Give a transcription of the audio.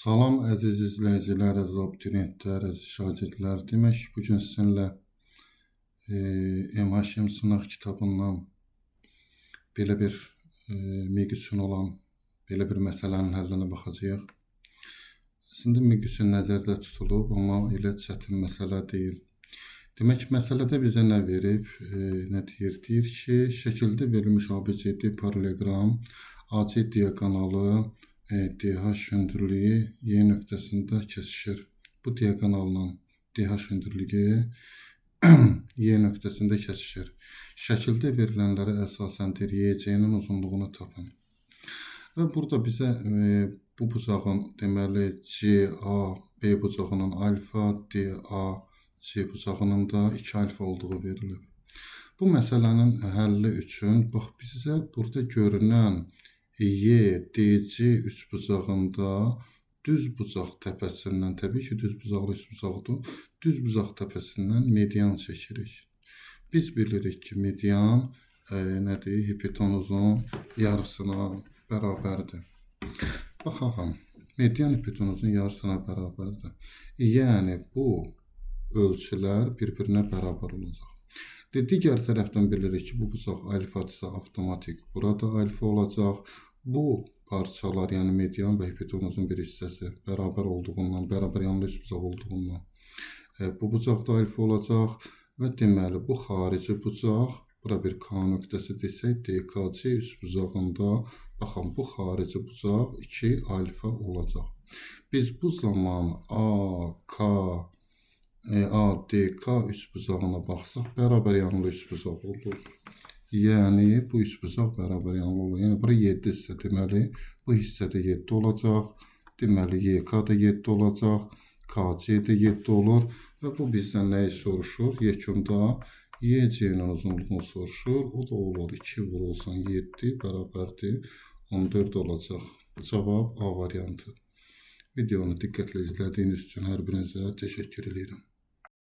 Salam əziz izləyicilər, əziz abituriyentlər, əziz şagirdlər. Demək, bugün sizinlə MHM sınaq kitabından belə bir MİQ üçün olan belə bir məsələnin həllinə baxacağıq. Əslində MİQ üçün nəzərdə tutulub, amma elə çətin məsələ deyil. Demək, məsələdə bizə nə verib, nə deyir? Deyir ki, şəkildə verilmiş ABCD paraleloqram AC diaqonalı DH hündürlüyü Y nöqtəsində kesişir. Bu diaqonalla DH hündürlüyü Y nöqtəsində kesişir. Şəkildə verilənlərə əsasən YC-nin uzunluğunu tapın. Və burada bizə bu bucağın deməli CA-B bucağının alfa, DA-C bucağının da 2 alfa olduğu verilib. Bu məsələnin həlli üçün bax bizə burada görünən YDC üçbucağında düz bucaq təpəsindən, təbii ki, düz bucaqlı üçbucaqdır, düz bucaq təpəsindən median çəkirik. Biz bilirik ki, median nədir? Hipotenuzun yarısına bərabərdir. Baxaq, median hipotenuzun yarısına bərabərdir. Yəni, bu ölçülər bir-birinə bərabər olacaq. Digər tərəfdən bilirik ki, bu bucaq alfadırsa avtomatik burada alfa olacaq. Bu parçalar, yəni median və hipotenuzun bir hissəsi bərabər olduğundan, bərabər yanlı üçbucaq olduğundan bu bucaq da alfa olacaq və deməli bu xarici bucaq, bura bir K nöqtəsi desək, DKC üçbucağında baxın, bu xarici bucaq 2 alfa olacaq. Biz bu zaman ADK üçbucağına baxsaq, bərabər yanlı üçbucaq olur. Yəni, bu üçbucaq bərabər yanlı olur. Yəni, bura 7 hissə, deməli, bu hissədə 7 olacaq. Deməli, YK da 7 olacaq, KC də 7 olur və bu bizdən nəyi soruşur? Yekunda YC-nin uzunluğunu soruşur. O da olur 2 vurulsan 7 bərabərdir 14 olacaq. Cavab A variantı. Videonu diqqətlə izlədiyiniz üçün hər birinizə təşəkkür edirəm.